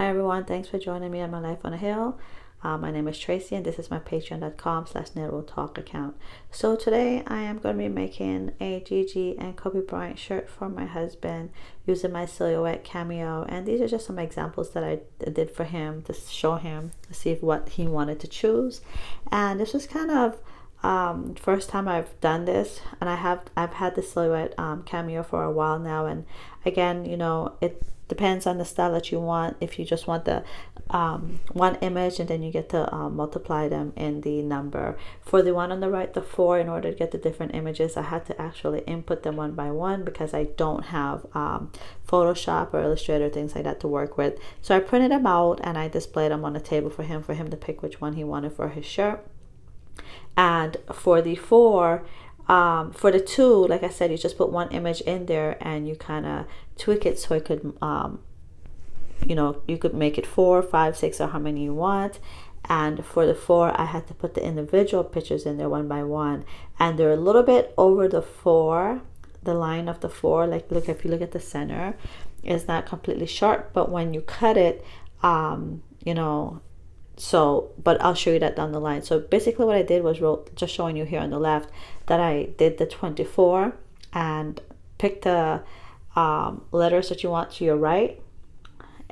Hi everyone, thanks for joining me on my life on a hill. My name is Tracy and this is my patreon.com/network account. So today I am going to be making a Gigi and Kobe Bryant shirt for my husband using my silhouette cameo, and these are just some examples that I did for him to show him to see what he wanted to choose. And this was kind of first time I've done this, and I've had the silhouette cameo for a while now, and again, it depends on the style that you want. If you just want the one image and then you get to multiply them in the number. For the one on the right, the 4, in order to get the different images, I had to actually input them one by one because I don't have Photoshop or Illustrator, things like that to work with. So I printed them out and I displayed them on the table for him to pick which one he wanted for his shirt. And for the 4, for the 2, like I said, you just put one image in there and you kind of tweak it so it could you could make it 4, 5, 6, or how many you want. And for the 4, I had to put the individual pictures in there one by one, and they're a little bit over the 4, the line of the 4. Like, look, if you look at the center, it's not completely sharp, but when you cut it, so, but I'll show you that down the line. So basically what I did was just showing you here on the left that I did the 24 and pick the letters that you want to your right,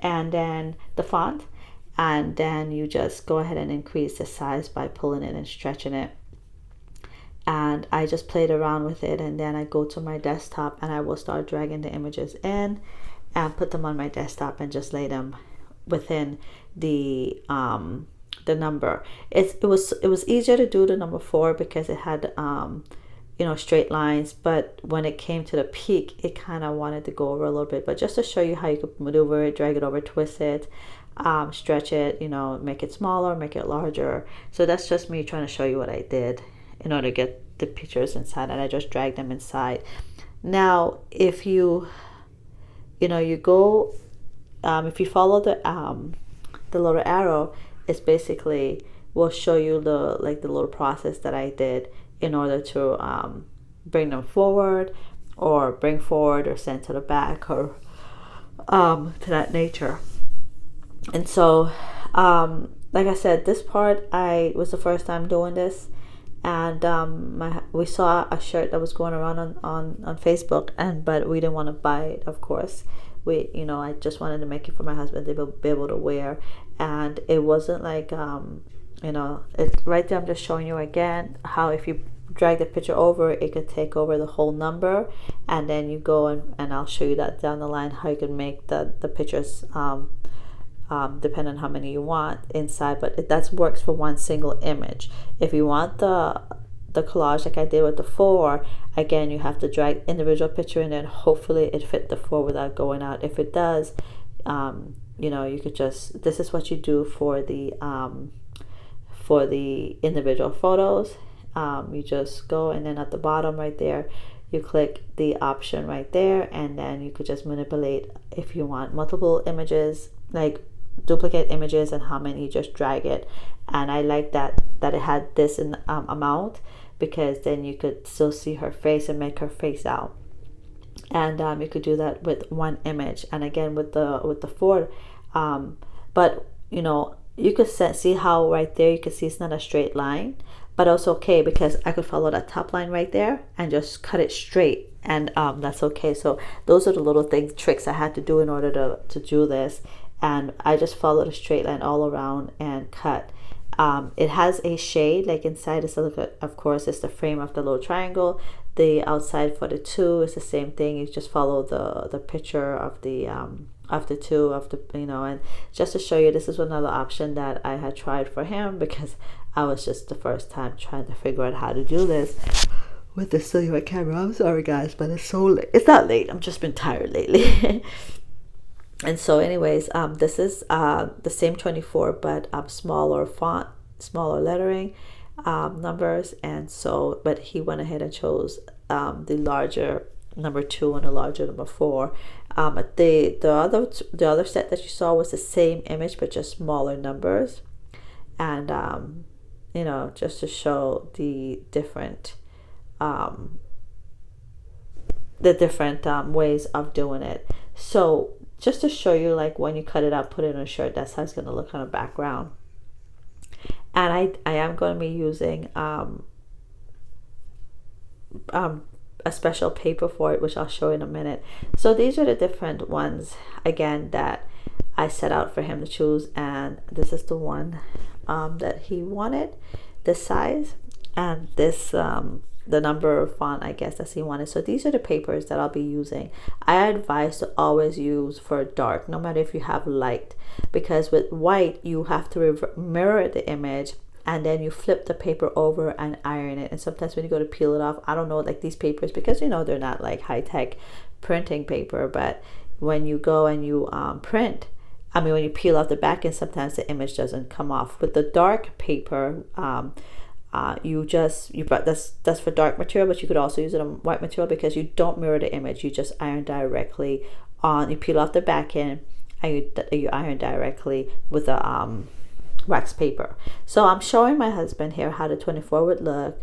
and then the font, and then you just go ahead and increase the size by pulling it and stretching it. And I just played around with it, and then I go to my desktop and I will start dragging the images in and put them on my desktop and just lay them within the number. It was easier to do the number 4 because it had straight lines, but when it came to the peak, it kind of wanted to go over a little bit. But just to show you how you could maneuver it, drag it over, twist it, stretch it, make it smaller, make it larger. So that's just me trying to show you what I did in order to get the pictures inside, and I just dragged them inside. Now if you go if you follow the little arrow, it's basically will show you the little process that I did in order to bring them forward, or bring forward, or send to the back, or to that nature. And so like I said, this part I was the first time doing this, and we saw a shirt that was going around on Facebook, but we didn't want to buy it, of course. I just wanted to make it for my husband to be able to wear, and it wasn't like it's right there. I'm just showing you again how if you drag the picture over, it could take over the whole number, and then you go and I'll show you that down the line how you can make the pictures depending on how many you want inside. But that works for one single image. If you want the collage like I did with the 4, again, you have to drag individual picture in, and hopefully it fit the 4 without going out. If it does, you could just, this is what you do for the individual photos. You just go, and then at the bottom right there, you click the option right there, and then you could just manipulate if you want multiple images, like duplicate images, and how many, you just drag it. And I like that it had this in amount, because then you could still see her face and make her face out. And you could do that with one image. And again with the 4, but you could see how right there you can see it's not a straight line, but also okay, because I could follow that top line right there and just cut it straight, and that's okay. So those are the little tricks I had to do in order to do this, and I just followed a straight line all around and cut. It has a shade, like inside the silicone, of course, it's the frame of the little triangle. The outside for the 2 is the same thing. You just follow the picture of the 2 and just to show you, this is another option that I had tried for him, because I was just the first time trying to figure out how to do this with the silhouette camera. I'm sorry guys, but it's so late. It's not late, I've just been tired lately. And so anyways, this is the same 24, but smaller font, smaller lettering, numbers. And so, but he went ahead and chose the larger number 2 and a larger number 4. The other set that you saw was the same image but just smaller numbers. And just to show the different ways of doing it. So just to show you, like, when you cut it out, put it in a shirt, that's how it's going to look on the background. And I am going to be using a special paper for it, which I'll show in a minute. So these are the different ones, again, that I set out for him to choose, and this is the one that he wanted, this size, and this the number of font, I guess, that he wanted. So these are the papers that I'll be using. I advise to always use for dark, no matter if you have light, because with white you have to mirror the image, and then you flip the paper over and iron it. And sometimes when you go to peel it off, I don't know, like these papers, because you know they're not like high-tech printing paper, but when you go and you print, I mean, when you peel off the back end, sometimes the image doesn't come off. With the dark paper, that's for dark material, but you could also use it on white material, because you don't mirror the image, you just iron directly on. You peel off the back end and you iron directly with a wax paper. So I'm showing my husband here how the 24 would look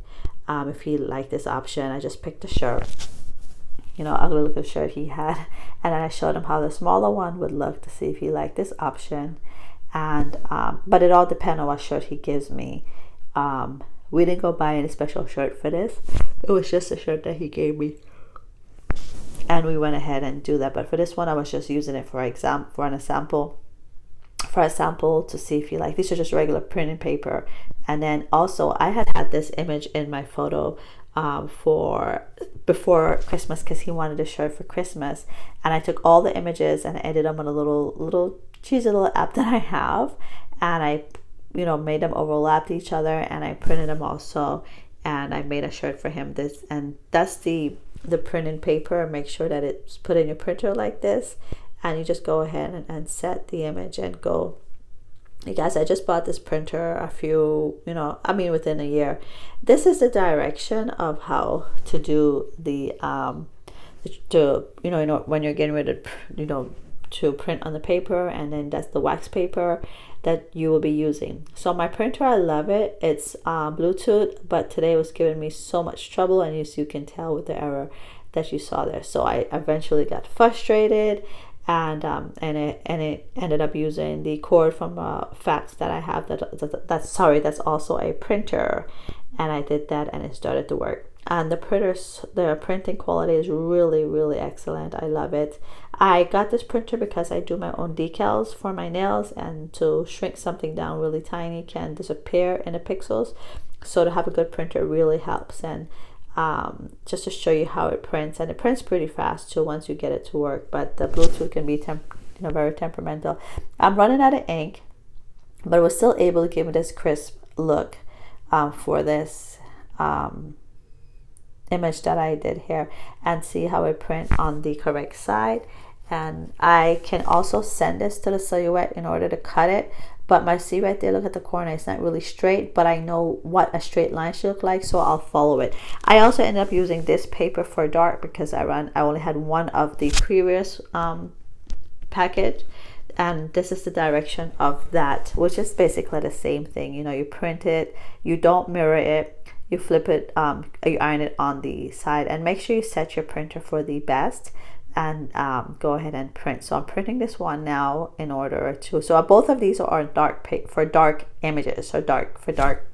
if he liked this option. I just picked a shirt, you know, ugly looking shirt he had, and then I showed him how the smaller one would look to see if he liked this option. And but it all depends on what shirt he gives me. We didn't go buy any special shirt for this. It was just a shirt that he gave me, and we went ahead and do that. But for this one, I was just using it for a sample to see if you like. These are just regular printing paper. And then also I had this image in my photo for before Christmas, because he wanted a shirt for Christmas, and I took all the images and I edited them on a little cheesy little app that I have, and I made them overlap each other, and I printed them also, and I made a shirt for him. That's the printing paper. Make sure that it's put in your printer like this, and you just go ahead and set the image and go. You guys, I just bought this printer within a year. This is the direction of how to do the when you're getting ready to print on the paper, and then that's the wax paper that you will be using. So my printer, I love it. It's Bluetooth, but today was giving me so much trouble, and as you can tell with the error that you saw there. So I eventually got frustrated, and it ended up using the cord from a fax that I have that's also a printer, and I did that, and it started to work. And the printing quality is really, really excellent. I love it. I got this printer because I do my own decals for my nails, and to shrink something down really tiny can disappear in the pixels. So to have a good printer really helps. And just to show you how it prints, and it prints pretty fast too once you get it to work, but the Bluetooth can be very temperamental. I'm running out of ink, but I was still able to give me this crisp look for this image that I did here, and see how it print on the correct side. And I can also send this to the Silhouette in order to cut it, but see right there, look at the corner, it's not really straight, but I know what a straight line should look like, so I'll follow it. I also ended up using this paper for dark, because I only had one of the previous package, and this is the direction of that, which is basically the same thing. You print it, you don't mirror it, you flip it, you iron it on the side, and make sure you set your printer for the best, and go ahead and print. So I'm printing this one now in order to, so both of these are for dark images, or for dark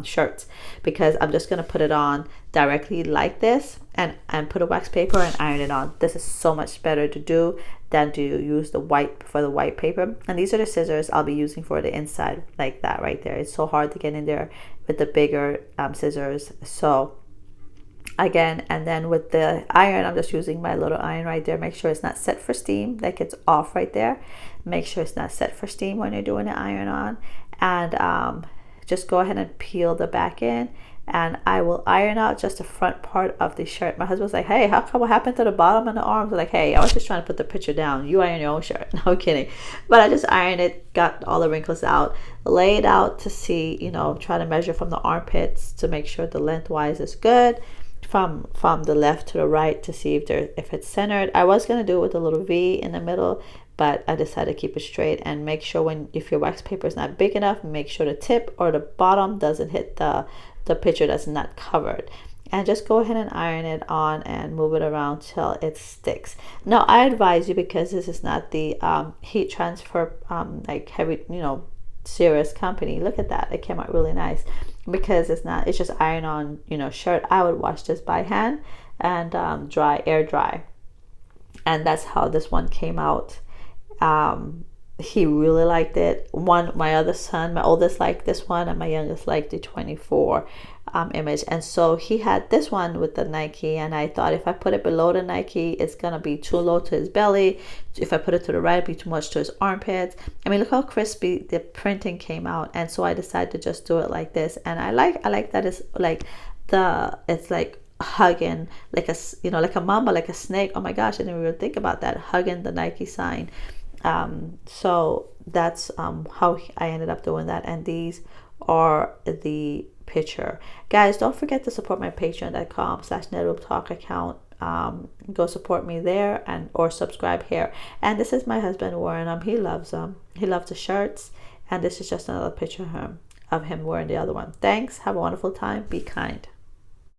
shirts, because I'm just going to put it on directly like this, and put a wax paper and iron it on. This is so much better to do than to use the white paper. And these are the scissors I'll be using for the inside, like that right there. It's so hard to get in there with the bigger scissors. So again, and then with the iron, I'm just using my little iron right there. Make sure it's not set for steam, like it's off right there. Make sure it's not set for steam when you're doing the iron on, and just go ahead and peel the back end, and I will iron out just the front part of the shirt. My husband's like, hey, how come, what happened to the bottom and the arms? I'm like, hey, I was just trying to put the picture down, you iron your own shirt. No, I'm kidding. But I just ironed it, got all the wrinkles out, lay it out to see, try to measure from the armpits to make sure the lengthwise is good, from the left to the right, to see if it's centered. I was going to do it with a little V in the middle, but I decided to keep it straight. And make sure if your wax paper is not big enough, make sure the tip or the bottom doesn't hit the picture that's not covered. and just go ahead and iron it on and move it around till it sticks. Now I advise you, because this is not the heat transfer like heavy, serious company. Look at that, it came out really nice, because it's just iron on shirt. I would wash this by hand and air dry, and that's how this one came out. He really liked it. My other son, my oldest, liked this one, and my youngest liked the 24 image. And so he had this one with the Nike, and I thought if I put it below the Nike, it's gonna be too low to his belly. If I put it to the right, it'd be too much to his armpits. I mean, look how crispy the printing came out. And so I decided to just do it like this. And I like that it's like it's like hugging, like like a mamba, like a snake. Oh my gosh, I didn't even think about that, hugging the Nike sign. So that's how I ended up doing that. And these are the picture. Guys, don't forget to support my patreon.com/netboobtalk account. Go support me there, and or subscribe here. And this is my husband wearing them. He loves them. He loves the shirts. And this is just another picture of him wearing the other one. Thanks. Have a wonderful time. Be kind.